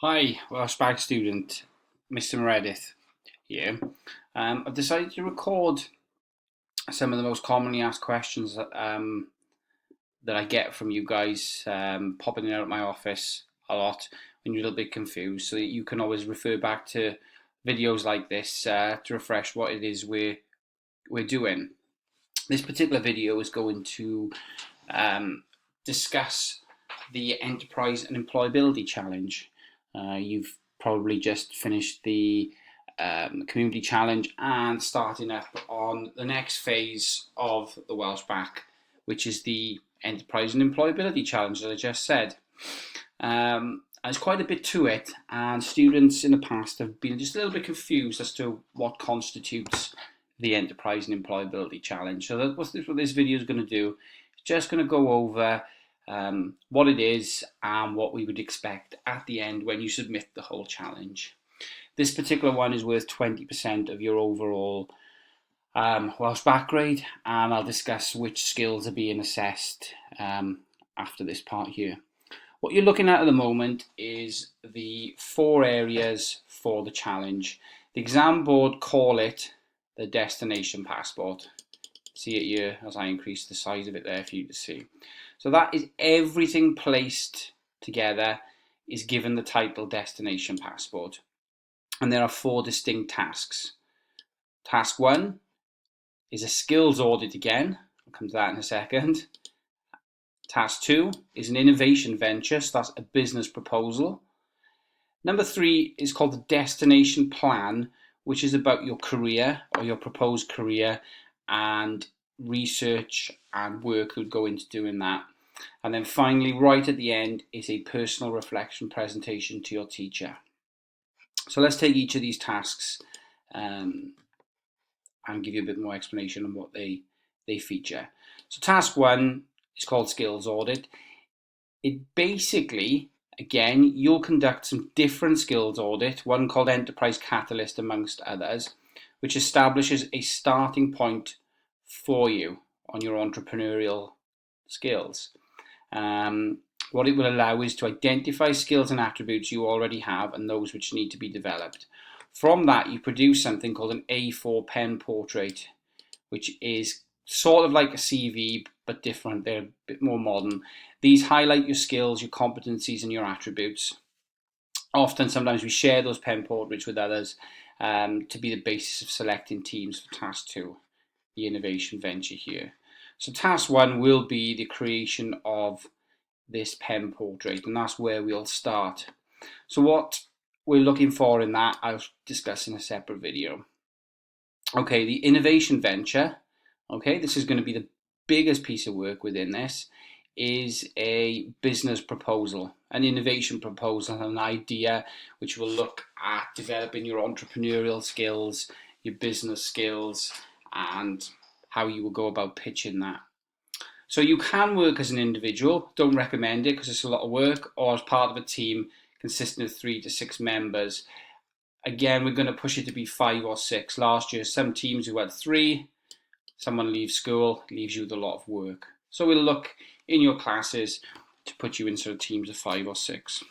Hi, Welsh Bag student, Mr. Meredith here. I've decided to record some of the most commonly asked questions that I get from you guys popping in and out of my office a lot when you're a little bit confused, so that you can always refer back to videos like this to refresh what it is we're doing. This particular video is going to discuss the Enterprise and Employability Challenge. You've probably just finished the community challenge and starting up on the next phase of the Welsh Back, which is the Enterprise and Employability Challenge, as I just said. There's quite a bit to it, and students in the past have been just a little bit confused as to what constitutes the Enterprise and Employability Challenge. So that's what this video is going to do. It's just going to go over what it is and what we would expect at the end when you submit the whole challenge. This particular one is worth 20% of your overall Welsh back grade, and I'll discuss which skills are being assessed after this part here. What you're looking at the moment is the 4 areas for the challenge. The exam board call it the destination passport. See it here as I increase the size of it there for you to see. So that is everything placed together is given the title Destination Passport. And there are 4 distinct tasks. Task 1 is a skills audit again. I'll come to that in a second. Task 2 is an innovation venture, so that's a business proposal. Number 3 is called the destination plan, which is about your career or your proposed career and research and work that would go into doing that. And then finally, right at the end, is a personal reflection presentation to your teacher. So let's take each of these tasks and give you a bit more explanation on what they feature. So task 1 is called skills audit. It basically, again, you'll conduct some different skills audit, one called Enterprise Catalyst amongst others, which establishes a starting point for you on your entrepreneurial skills. What it will allow is to identify skills and attributes you already have and those which need to be developed. From that, you produce something called an A4 pen portrait, which is sort of like a CV, but different. They're a bit more modern. These highlight your skills, your competencies, and your attributes. Sometimes we share those pen portraits with others to be the basis of selecting teams for task 2, the innovation venture here. So task 1 will be the creation of this pen portrait, and that's where we'll start. So what we're looking for in that, I'll discuss in a separate video. Okay, the innovation venture, okay, this is going to be the biggest piece of work within this, is a business proposal, an innovation proposal, an idea which will look at developing your entrepreneurial skills, your business skills, and how you will go about pitching that. So you can work as an individual, don't recommend it because it's a lot of work, or as part of a team consisting of 3 to 6 members. Again, we're going to push it to be 5 or 6. Last year, some teams who had 3, someone leaves school, leaves you with a lot of work. So we'll look in your classes to put you in sort of teams of 5 or 6.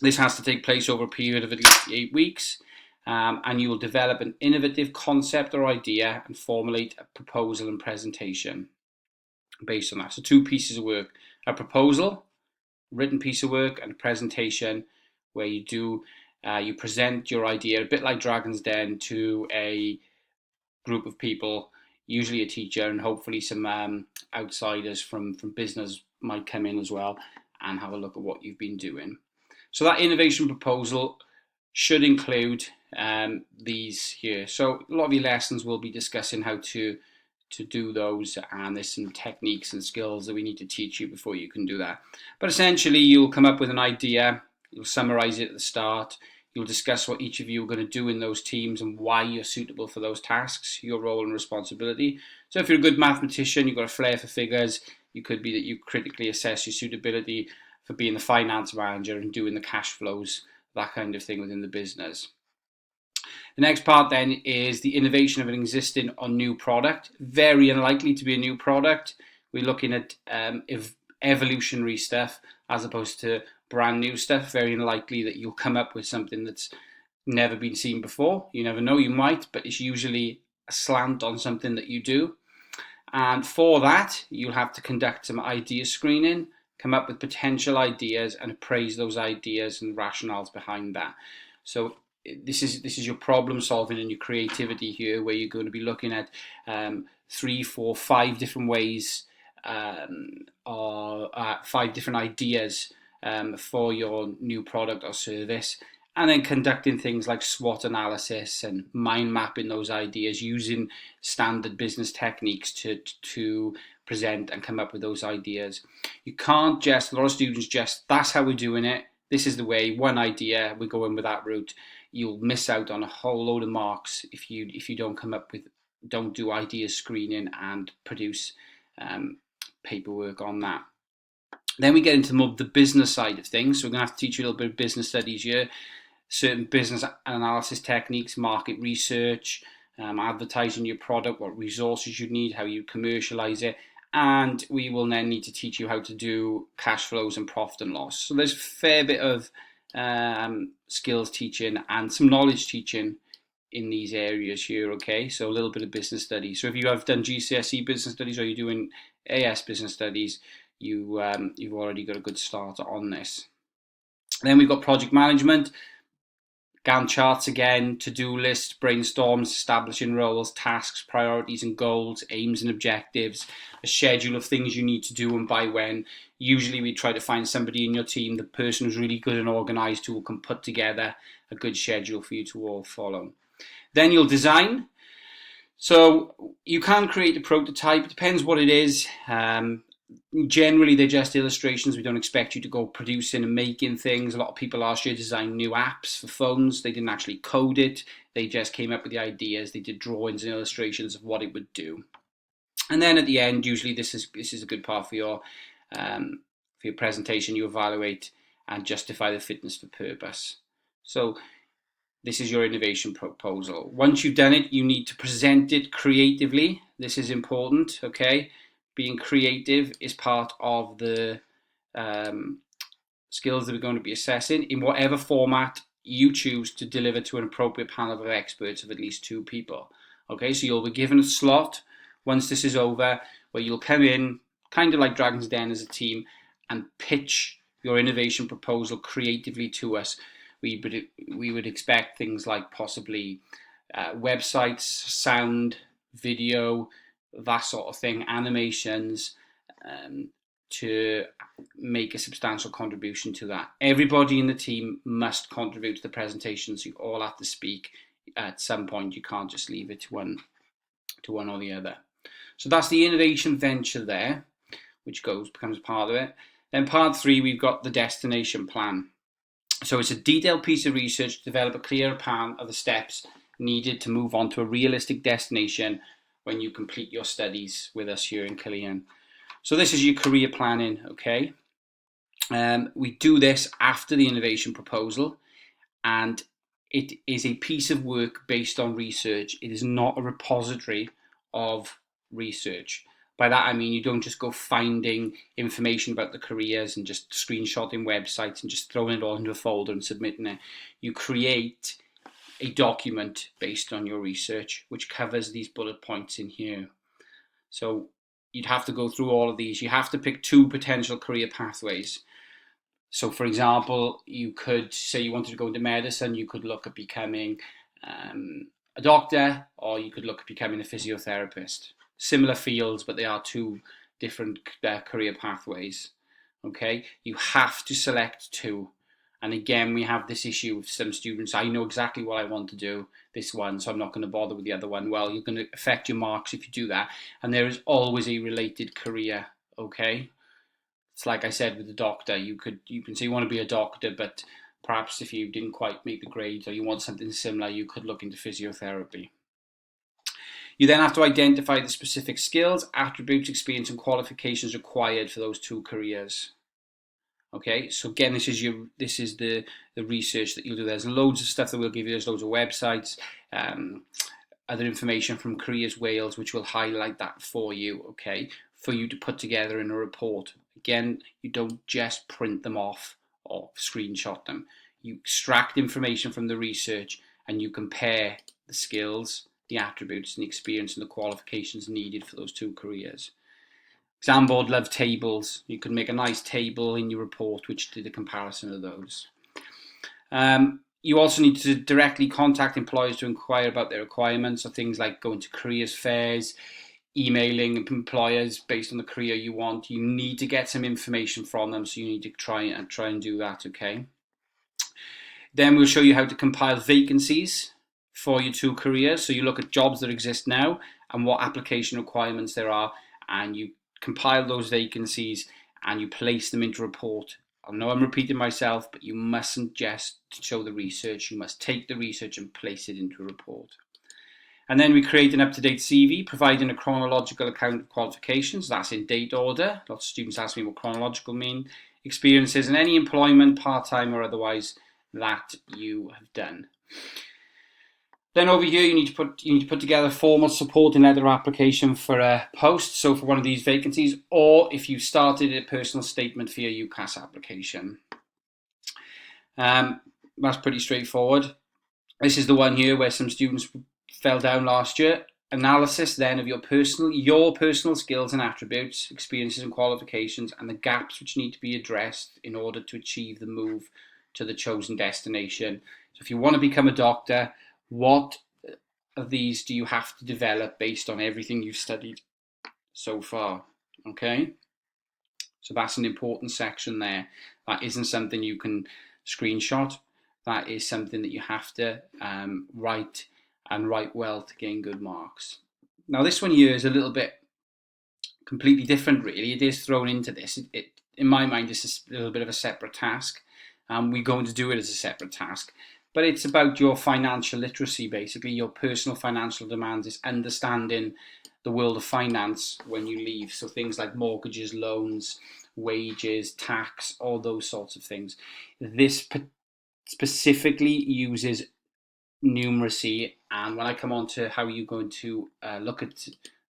This has to take place over a period of at least 8 weeks. And you will develop an innovative concept or idea and formulate a proposal and presentation based on that. So 2 pieces of work: a proposal, written piece of work, and a presentation where you present your idea, a bit like Dragon's Den, to a group of people, usually a teacher, and hopefully some outsiders from business might come in as well and have a look at what you've been doing. So that innovation proposal should include these here. So a lot of your lessons will be discussing how to do those, and there's some techniques and skills that we need to teach you before you can do that. But essentially, you'll come up with an idea, you'll summarize it at the start, you'll discuss what each of you are going to do in those teams and why you're suitable for those tasks, your role and responsibility. So if you're a good mathematician, you've got a flair for figures, it could be that you critically assess your suitability for being the finance manager and doing the cash flows, that kind of thing within the business. The next part then is the innovation of an existing or new product. Very unlikely to be a new product. We're looking at evolutionary stuff as opposed to brand new stuff, very unlikely that you'll come up with something that's never been seen before. You never know, you might, but it's usually a slant on something that you do. And for that, you'll have to conduct some idea screening, come up with potential ideas and appraise those ideas and rationales behind that. So this is your problem solving and your creativity here, where you're going to be looking at 3, 4, 5 different ways or 5 different ideas for your new product or service, and then conducting things like SWOT analysis and mind mapping those ideas using standard business techniques to present and come up with those ideas. You can't just, a lot of students just, that's how we're doing it, this is the way, one idea, we go in with that route. You'll miss out on a whole load of marks if you don't do idea screening and produce paperwork on that. Then we get into more the business side of things. So we're going to have to teach you a little bit of business studies here, certain business analysis techniques, market research, advertising your product, what resources you need, how you commercialize it, and we will then need to teach you how to do cash flows and profit and loss. So there's a fair bit of skills teaching and some knowledge teaching in these areas here, okay? So a little bit of business studies. So if you have done GCSE business studies or you're doing AS business studies, you've already got a good start on this. Then we've got project management, Gantt charts again, to-do lists, brainstorms, establishing roles, tasks, priorities and goals, aims and objectives, a schedule of things you need to do and by when. Usually we try to find somebody in your team, the person who's really good and organised, who can put together a good schedule for you to all follow. Then you'll design. So you can create a prototype, it depends what it is. Generally they're just illustrations. We don't expect you to go producing and making things. A lot of people last year designed new apps for phones. They didn't actually code it. They just came up with the ideas. They did drawings and illustrations of what it would do. And then at the end, usually this is a good part for your presentation. You evaluate and justify the fitness for purpose. So this is your innovation proposal. Once you've done it, you need to present it creatively. This is important, okay? Being creative is part of the skills that we're going to be assessing in whatever format you choose to deliver to an appropriate panel of experts of at least 2 people. Okay, so you'll be given a slot once this is over where you'll come in, kind of like Dragon's Den as a team, and pitch your innovation proposal creatively to us. We would expect things like possibly websites, sound, video, that sort of thing, animations, to make a substantial contribution to that. Everybody in the team must contribute to the presentation, so you all have to speak at some point. You can't just leave it to one or the other. So that's the innovation venture there, which becomes part of it. Then part 3, we've got the destination plan. So it's a detailed piece of research to develop a clear plan of the steps needed to move on to a realistic destination when you complete your studies with us here in Killeen. So this is your career planning, okay? We do this after the innovation proposal, and it is a piece of work based on research. It is not a repository of research. By that I mean you don't just go finding information about the careers and just screenshotting websites and just throwing it all into a folder and submitting it. You create a document based on your research which covers these bullet points in here. So you'd have to go through all of these. You have to pick 2 potential career pathways. So for example, you could say you wanted to go into medicine, you could look at becoming a doctor, or you could look at becoming a physiotherapist. Similar fields, but they are 2 different career pathways. Okay, you have to select 2. And again, we have this issue with some students. I know exactly what I want to do, this one, so I'm not going to bother with the other one. Well, you're going to affect your marks if you do that. And there is always a related career, okay? It's like I said with the doctor. You can say you want to be a doctor, but perhaps if you didn't quite make the grades or you want something similar, you could look into physiotherapy. You then have to identify the specific skills, attributes, experience and qualifications required for those 2 careers. Okay, so again, this is the research that you'll do. There's loads of stuff that we'll give you. There's loads of websites, other information from Careers Wales, which will highlight that for you, okay, for you to put together in a report. Again, you don't just print them off or screenshot them. You extract information from the research and you compare the skills, the attributes, and the experience and the qualifications needed for those two careers. Exam board love tables. You could make a nice table in your report which did a comparison of those. You also need to directly contact employers to inquire about their requirements, so things like going to careers fairs, emailing employers based on the career you want. You need to get some information from them, so you need to try and do that, okay? Then we'll show you how to compile vacancies for your two careers. So you look at jobs that exist now and what application requirements there are, and you compile those vacancies and you place them into a report. I know I'm repeating myself, but you mustn't just show the research. You must take the research and place it into a report. And then we create an up-to-date CV, providing a chronological account of qualifications. That's in date order. Lots of students ask me what chronological mean. Experiences in any employment, part-time or otherwise, that you have done. Then over here, you need to put together a formal supporting letter application for a post, so for one of these vacancies, or if you started a personal statement for your UCAS application. That's pretty straightforward. This is the one here where some students fell down last year. Analysis then of your personal skills and attributes, experiences and qualifications, and the gaps which need to be addressed in order to achieve the move to the chosen destination. So if you want to become a doctor, what of these do you have to develop based on everything you've studied so far? Okay, so that's an important section there. That isn't something you can screenshot. That is something that you have to write, and write well to gain good marks. Now this one here is a little bit completely different, really. It is thrown into this. In my mind, this is a little bit of a separate task. We're going to do it as a separate task. But it's about your financial literacy, basically. Your personal financial demands is understanding the world of finance when you leave. So things like mortgages, loans, wages, tax, all those sorts of things. This specifically uses numeracy, and when I come on to how you're going to look at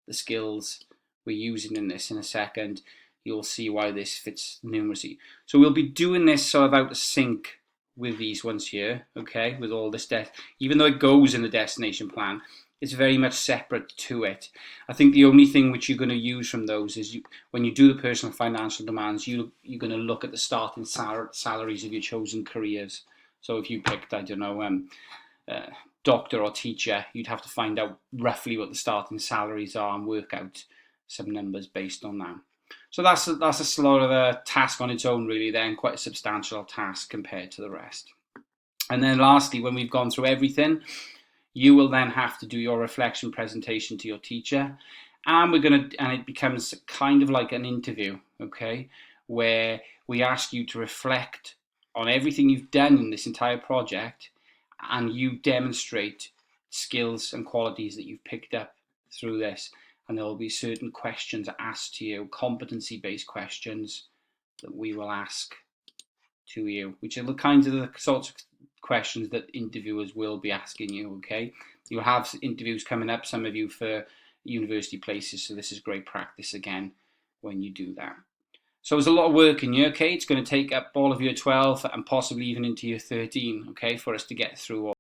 the skills we're using in this in a second, you'll see why this fits numeracy. So we'll be doing this sort of out of sync with these ones here, okay, with all this even though it goes in the destination plan, it's very much separate to it. I think the only thing which you're going to use from those is when you do the personal financial demands, you're going to look at the starting salaries of your chosen careers. So if you picked, I don't know, doctor or teacher, you'd have to find out roughly what the starting salaries are and work out some numbers based on that. So that's a sort of a task on its own, really, then quite a substantial task compared to the rest. And then lastly, when we've gone through everything, you will then have to do your reflection presentation to your teacher, and it becomes kind of like an interview, okay, where we ask you to reflect on everything you've done in this entire project, and you demonstrate skills and qualities that you've picked up through this. And there will be certain questions asked to you, competency-based questions that we will ask to you, which are the sorts of questions that interviewers will be asking you, okay? You'll have interviews coming up, some of you for university places, so this is great practice again when you do that. So there's a lot of work in year, okay? It's going to take up all of year 12 and possibly even into year 13, okay, for us to get through